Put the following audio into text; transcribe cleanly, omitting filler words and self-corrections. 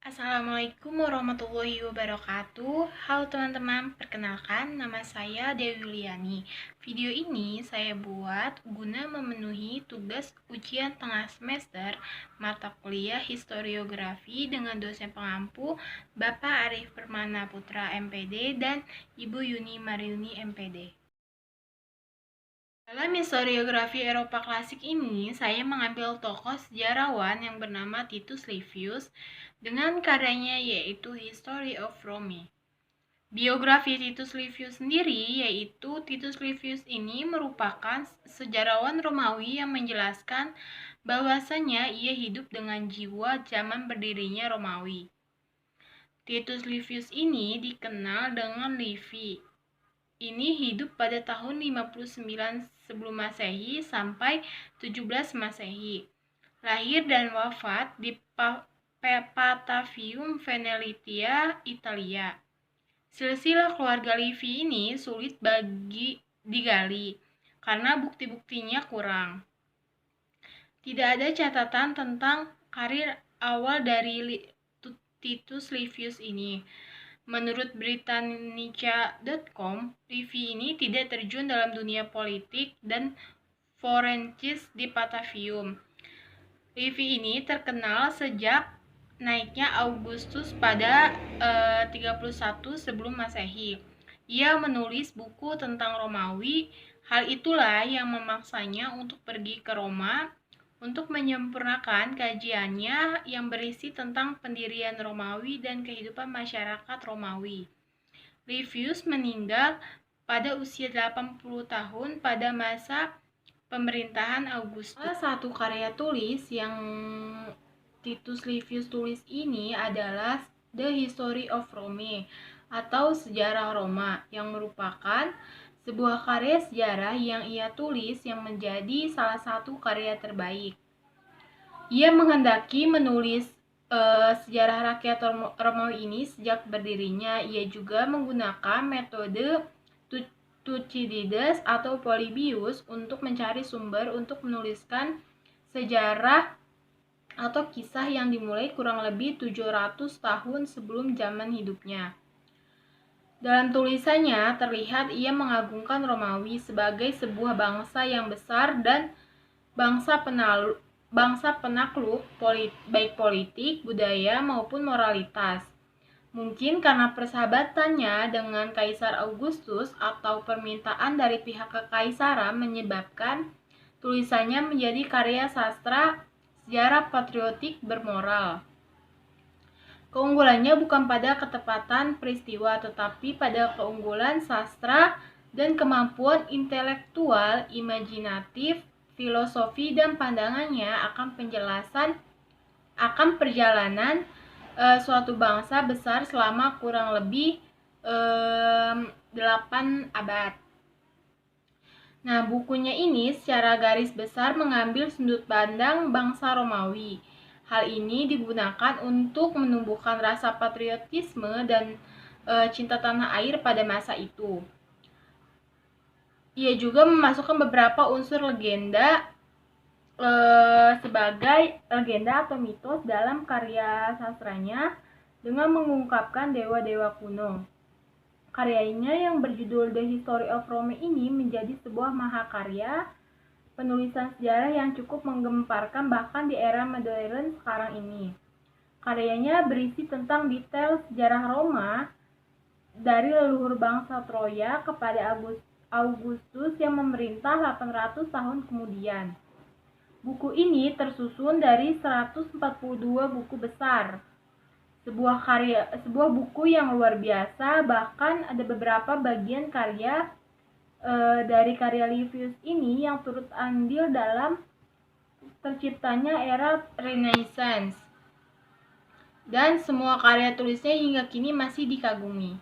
Assalamualaikum warahmatullahi wabarakatuh. Halo teman-teman, perkenalkan nama saya Dewi Yuliani. Video ini saya buat guna memenuhi tugas ujian tengah semester mata kuliah historiografi dengan dosen pengampu Bapak Arif Permana Putra MPD dan Ibu Yuni Mariuni MPD. Dalam historiografi Eropa klasik ini, saya mengambil tokoh sejarawan yang bernama Titus Livius dengan karyanya yaitu History of Rome. Biografi Titus Livius sendiri yaitu Titus Livius ini merupakan sejarawan Romawi yang menjelaskan bahwasanya ia hidup dengan jiwa zaman berdirinya Romawi. Titus Livius ini dikenal dengan Livy. Ini hidup pada tahun 59 sebelum Masehi sampai 17 Masehi. Lahir dan wafat di Patavium, Venezia, Italia. Silsilah keluarga Livy ini sulit bagi digali karena bukti-buktinya kurang. Tidak ada catatan tentang karir awal dari Titus Livius ini. Menurut Britannica.com, Livy ini tidak terjun dalam dunia politik dan forensik di Patavium. Livy ini terkenal sejak naiknya Augustus pada 31 sebelum Masehi. Ia menulis buku tentang Romawi. Hal itulah yang memaksanya untuk pergi ke Roma untuk menyempurnakan kajiannya yang berisi tentang pendirian Romawi dan kehidupan masyarakat Romawi. Livius meninggal pada usia 80 tahun pada masa pemerintahan Augustus. Salah satu karya tulis yang Titus Livius tulis ini adalah The History of Rome atau Sejarah Roma yang merupakan sebuah karya sejarah yang ia tulis yang menjadi salah satu karya terbaik. Ia menghendaki menulis sejarah rakyat Romawi ini sejak berdirinya. Ia juga menggunakan metode Thucydides atau Polybius untuk mencari sumber untuk menuliskan sejarah atau kisah yang dimulai kurang lebih 700 tahun sebelum zaman hidupnya. Dalam tulisannya terlihat ia mengagungkan Romawi sebagai sebuah bangsa yang besar dan bangsa penakluk baik politik, budaya maupun moralitas. Mungkin karena persahabatannya dengan Kaisar Augustus atau permintaan dari pihak kekaisaran menyebabkan tulisannya menjadi karya sastra sejarah patriotik bermoral. Keunggulannya bukan pada ketepatan peristiwa, tetapi pada keunggulan sastra dan kemampuan intelektual, imajinatif, filosofi, dan pandangannya akan perjalanan suatu bangsa besar selama kurang lebih 8 abad. Nah, bukunya ini secara garis besar mengambil sudut pandang bangsa Romawi. Hal ini digunakan untuk menumbuhkan rasa patriotisme dan cinta tanah air pada masa itu. Ia juga memasukkan beberapa unsur legenda sebagai legenda atau mitos dalam karya sastranya dengan mengungkapkan dewa-dewa kuno. Karyanya yang berjudul The History of Rome ini menjadi sebuah mahakarya penulisan sejarah yang cukup menggemparkan bahkan di era modern sekarang ini. Karyanya berisi tentang detail sejarah Roma dari leluhur bangsa Troya kepada Augustus yang memerintah 800 tahun kemudian. Buku ini tersusun dari 142 buku besar. Sebuah buku yang luar biasa, bahkan ada beberapa bagian karya dari karya Livius ini yang turut andil dalam terciptanya era Renaissance. Dan semua karya tulisnya hingga kini masih dikagumi.